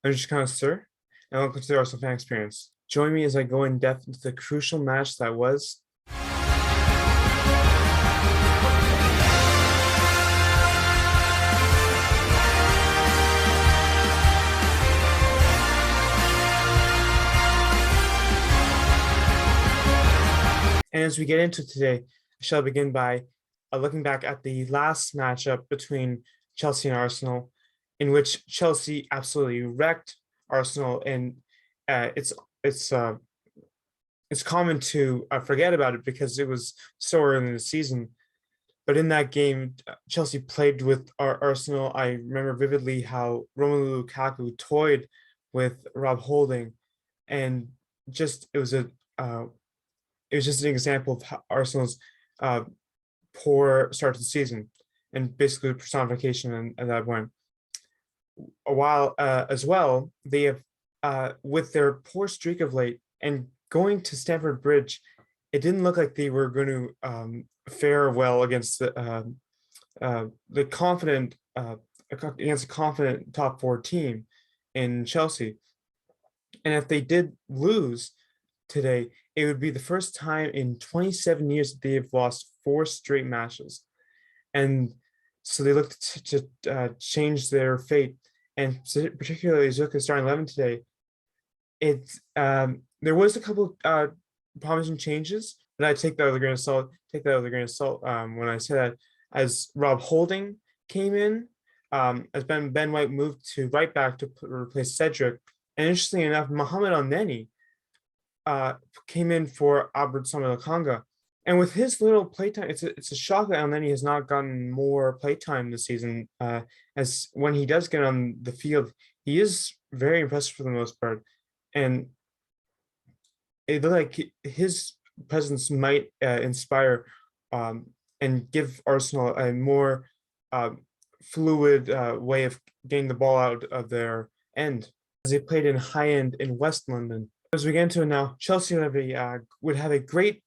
I'm just connoisseur, and welcome to the Arsenal fan experience. Join me as I go in depth into the crucial match that was. And as we get into today, I shall begin by looking back at the last matchup between Chelsea and Arsenal, in which Chelsea absolutely wrecked Arsenal, and uh, it's it's uh, it's common to forget about it because it was so early in the season. But in that game, Chelsea played with Arsenal. I remember vividly how Romelu Lukaku toyed with Rob Holding, and just uh, it was just an example of how Arsenal's uh, poor start to the season, and basically the personification at that point. A while as well, they have with their poor streak of late and going to Stamford Bridge, it didn't look like they were going to fare well against the confident against a confident top four team in Chelsea. And if they did lose today, it would be the first time in 27 years that they have lost four straight matches. And so they looked to change their fate. And particularly Zuka's starting 11 today, there was a couple promising changes, but I take that with a grain of salt. Take that with a grain of salt when I say that. As Rob Holding came in, as Ben White moved to right back to replace Cedric, and interestingly enough, Mohamed Elneny came in for Albert Lokonga. And with his little playtime, it's a shock that Elneny has not gotten more playtime this season. As when he does get on the field, he is very impressive for the most part. And it looked like his presence might inspire and give Arsenal a more fluid way of getting the ball out of their end, as they played in high end in West London. As we get into it now, Chelsea would have a great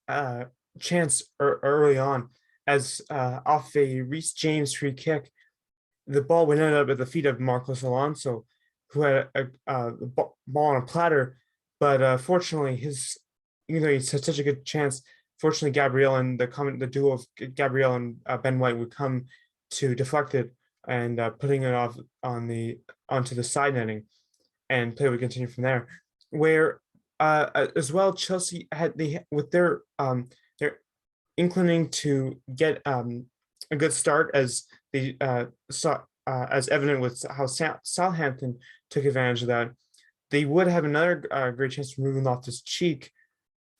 chance early on, as off a Reece James free kick, the ball would end up at the feet of Marcos Alonso, who had a ball on a platter. But fortunately, even though he had such a good chance, fortunately, Gabriel and the duo of Gabriel and Ben White would come to deflect it and putting it off onto the side netting, and play would continue from there. Where as well, Chelsea with their inclining to get a good start, as they saw as evident with how Southampton took advantage of that. They would have another great chance to move off this cheek,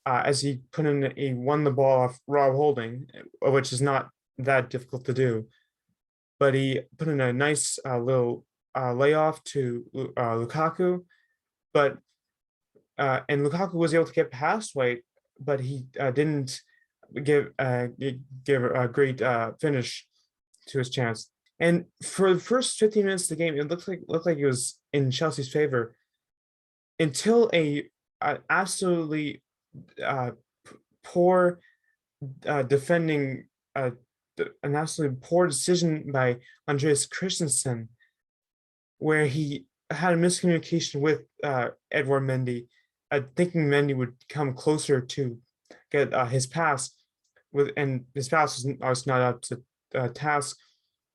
as he won the ball off Rob Holding, which is not that difficult to do. But he put in a nice little layoff to Lukaku, but and Lukaku was able to get past White, but he didn't give a great finish to his chance. And for the first 15 minutes of the game, it looked like it was in Chelsea's favor until a absolutely poor defending, an absolutely poor decision by Andreas Christensen, where he had a miscommunication with Edouard Mendy, thinking Mendy would come closer to get his pass, and his pass was not up to task.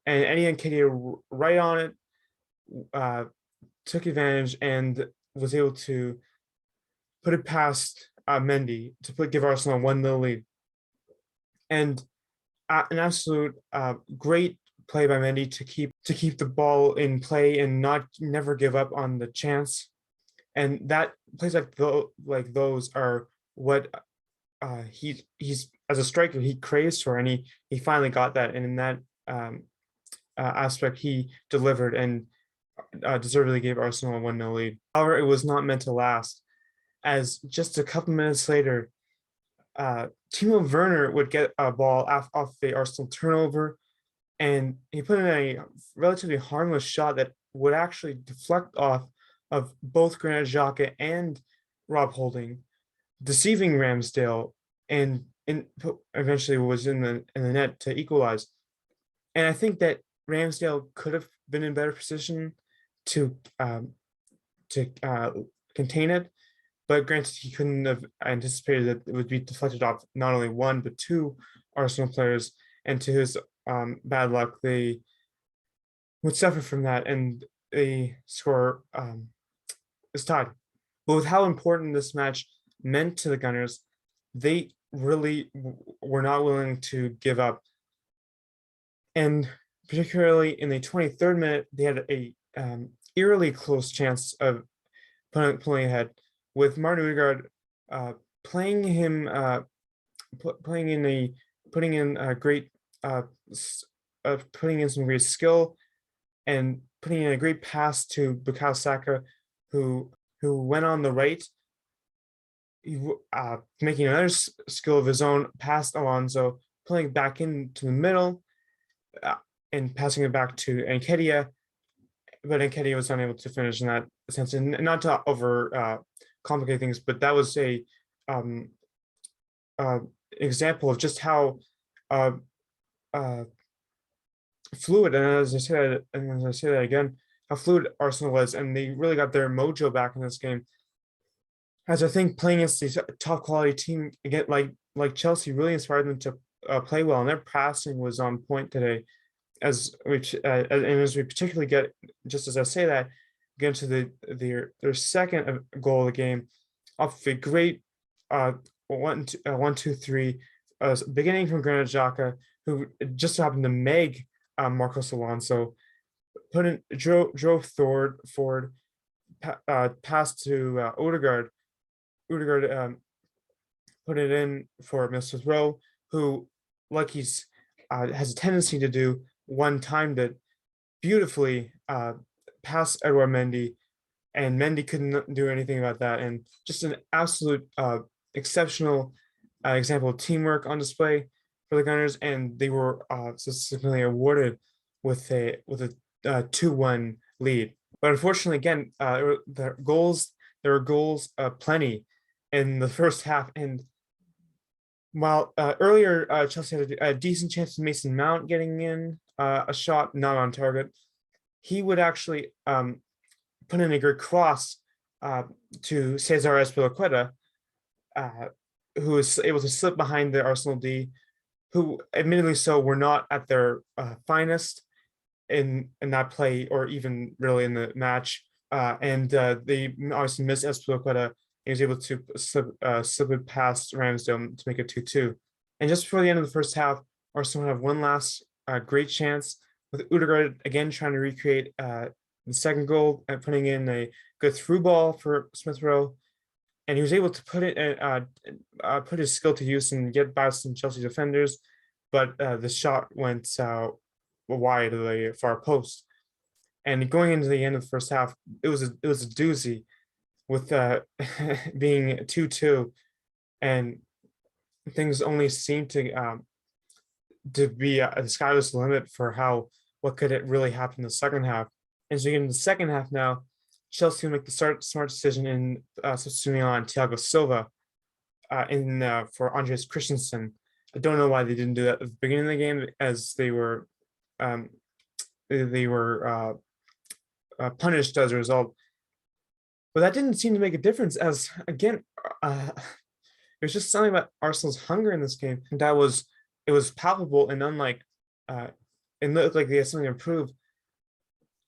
And Eddie Nketiah right on it, took advantage and was able to put it past Mendy to give Arsenal a 1-0 lead. And an absolute great play by Mendy to keep the ball in play and never give up on the chance. And that plays like those are what he's as a striker he craves for, and he finally got that. And in that aspect, he delivered and deservedly gave Arsenal a 1-0 lead. However, it was not meant to last, as just a couple minutes later, Timo Werner would get a ball off the Arsenal turnover, and he put in a relatively harmless shot that would actually deflect off of both Granit Xhaka and Rob Holding, deceiving Ramsdale, and eventually was in the net to equalize. And I think that Ramsdale could have been in better position to to contain it. But granted, he couldn't have anticipated that it would be deflected off not only one but two Arsenal players, and to his bad luck, they would suffer from that, and the score is tied. But with how important this match meant to the Gunners, they really were not willing to give up. And particularly in the 23rd minute, they had a eerily close chance of pulling ahead, with Martin Odegaard playing him putting in a great putting in some great skill and putting in a great pass to Bukayo Saka, who went on the right, making another skill of his own past Alonso, pulling back into the middle, and passing it back to Nketiah, but Nketiah was unable to finish in that sense. And not to over complicate things, but that was a example of just how fluid, and as I say that again, how fluid Arsenal was, and they really got their mojo back in this game. As I think playing against these top quality team again, like Chelsea, really inspired them to play well, and their passing was on point today. As we particularly get, just as I say that, get into their second goal of the game, off a great 1-2-3, beginning from Granit Xhaka, who just happened to meg Marcos Alonso, drove forward, passed to Odegaard. Odegaard put it in for Smith Rowe, who, like he's has a tendency to do, one-timed it beautifully past Edouard Mendy, and Mendy couldn't do anything about that. And just an absolute exceptional example of teamwork on display for the Gunners, and they were subsequently awarded with a 2-1 lead. But unfortunately, again, there were goals plenty in the first half. And while earlier Chelsea had a decent chance of Mason Mount getting in a shot not on target, he would actually put in a good cross to Cesar Azpilicueta, who was able to slip behind the Arsenal D, who admittedly so were not at their finest in that play, or even really in the match. And they obviously missed Azpilicueta. He was able to slip it past Ramsdale to make it 2-2. And just before the end of the first half, Arsenal have one last great chance, with Odegaard again trying to recreate the second goal and putting in a good through ball for Smith Rowe. And he was able to put his skill to use and get by some Chelsea defenders, but the shot went wide of the far post. And going into the end of the first half, it was a doozy, with being 2-2, and things only seemed to be the sky was the limit for what could it really happen in the second half. And so in the second half now, Chelsea will make the smart decision in substituting on Thiago Silva for Andreas Christensen. I don't know why they didn't do that at the beginning of the game, as they were punished as a result. But that didn't seem to make a difference, as again, there's just something about Arsenal's hunger in this game that was palpable, and unlike it looked like they had something to improve.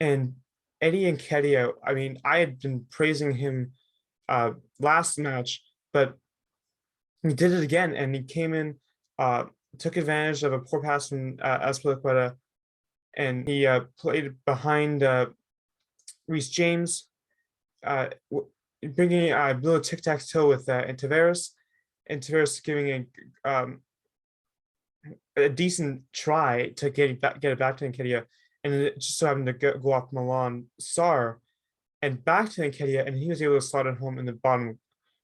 And Eddie Nketiah, I mean, I had been praising him last match, but he did it again, and he came in, took advantage of a poor pass from Azpilicueta, and he played behind Reece James, bringing a little tic-tac-toe with Tavares, and Tavares giving a decent try to get it back to Nketiah, and it just so happened to go off Milan Sarr and back to Nketiah, and he was able to slot it home in the bottom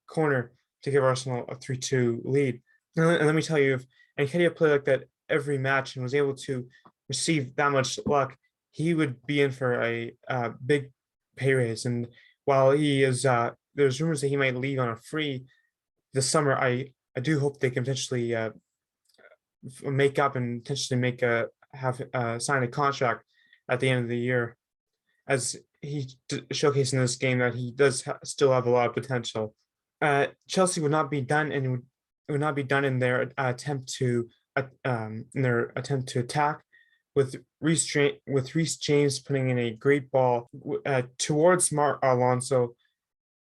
corner to give Arsenal a 3-2 lead. And let me tell you, if Nketiah played like that every match and was able to receive that much luck, he would be in for a big pay raise. And while he is, there's rumors that he might leave on a free this summer, I do hope they can potentially make up and potentially sign a contract at the end of the year, as showcased in this game that he does still have a lot of potential. Chelsea would not be done, and it would not be done in their attempt to attack, with Reece James putting in a great ball towards Alonso.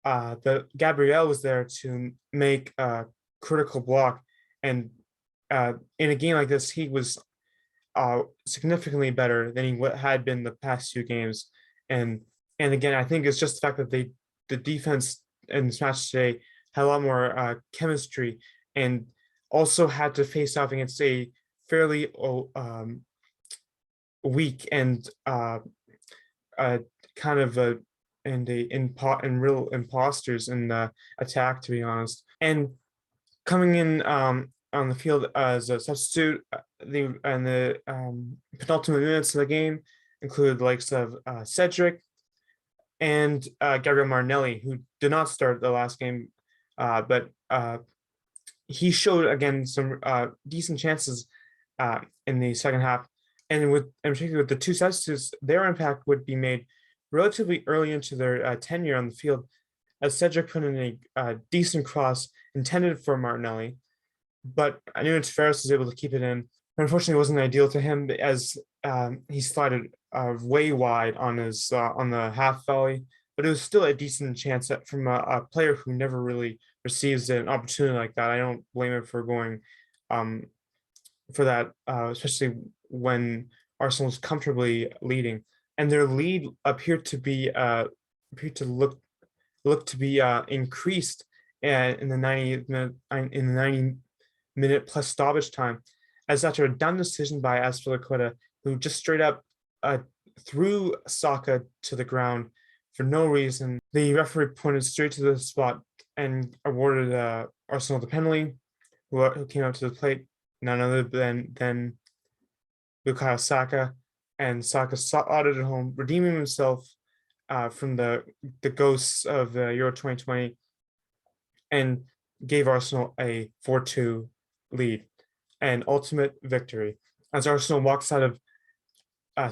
The Gabriel was there to make a critical block, and in a game like this, he was significantly better than he had been the past few games. And again, I think it's just the fact that the defense in this match today had a lot more chemistry, and also had to face off against a fairly weak and kind of a and real imposters in the attack, to be honest. And coming in on the field as a substitute, the penultimate minutes of the game included the likes of Cedric and Gabriel Martinelli, who did not start the last game, but he showed again some decent chances in the second half, and particularly with the two substitutes, their impact would be made relatively early into their tenure on the field, as Cedric put in a decent cross intended for Martinelli, but Nunes Ferris was able to keep it in. Unfortunately, it wasn't ideal to him, as he slided way wide on the half volley, but it was still a decent chance from a player who never really receives an opportunity like that. I don't blame him for going for that, especially when Arsenal was comfortably leading, and their lead appeared to look to be increased in the 90-minute plus stoppage time, as after a dumb decision by Azpilicueta, who just straight up threw Saka to the ground for no reason, the referee pointed straight to the spot and awarded Arsenal the penalty, who came up to the plate, none other than Bukayo Saka, and Saka slotted it home, redeeming himself from the ghosts of Euro 2020, and gave Arsenal a 4-2 lead, an ultimate victory, as Arsenal walks out of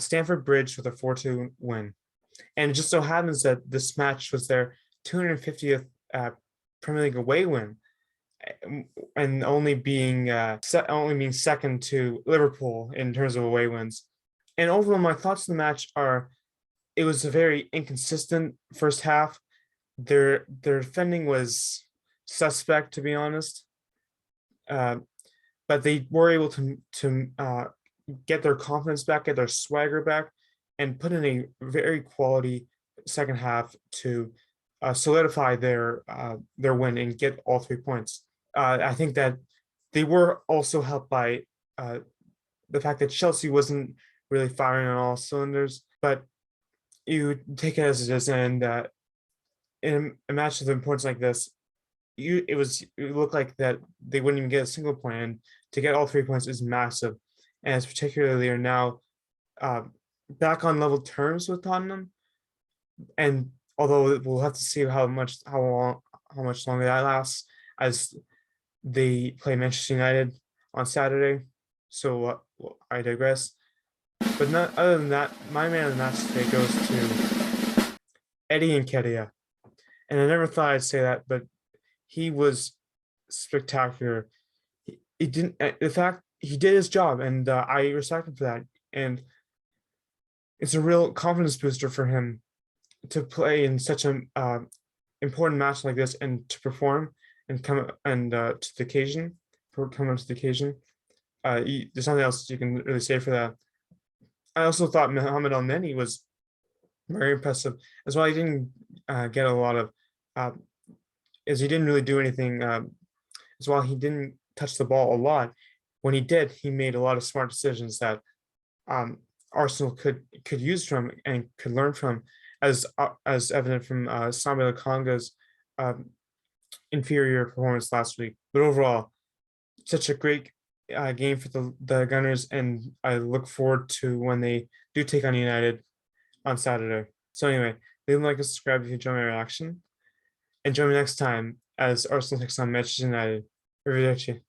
Stamford Bridge with a 4-2 win. And it just so happens that this match was their 250th Premier League away win, and only being second to Liverpool in terms of away wins. And overall, my thoughts on the match are: it was a very inconsistent first half. Their defending was suspect, to be honest, but they were able to get their confidence back, get their swagger back, and put in a very quality second half to solidify their win and get all 3 points. I think that they were also helped by the fact that Chelsea wasn't really firing on all cylinders, but you take it as it is, and in a match of importance like this, it looked like that they wouldn't even get a single point, and to get all 3 points is massive, and it's particularly are now back on level terms with Tottenham, and although we'll have to see how much longer that lasts, as they play Manchester United on Saturday. So I digress. But not other than that, my man of the match today goes to Eddie Nketiah. And I never thought I'd say that, but he was spectacular. He didn't. In fact, he did his job, and I respect him for that. And it's a real confidence booster for him to play in such an important match like this, and to perform and come and to the occasion. Come up to the occasion. There's nothing else you can really say for that. I also thought Mohamed El-Neni was very impressive as well. He didn't get a lot of, as he didn't really do anything. As well, he didn't touch the ball a lot. When he did, he made a lot of smart decisions that Arsenal could use from and could learn from, as evident from Sambi Lokonga's inferior performance last week. But overall, such a great game for the Gunners, and I look forward to when they do take on United on Saturday. So anyway, leave a like and subscribe if you enjoy my reaction, and join me next time as Arsenal takes on Manchester United. Arrivederci.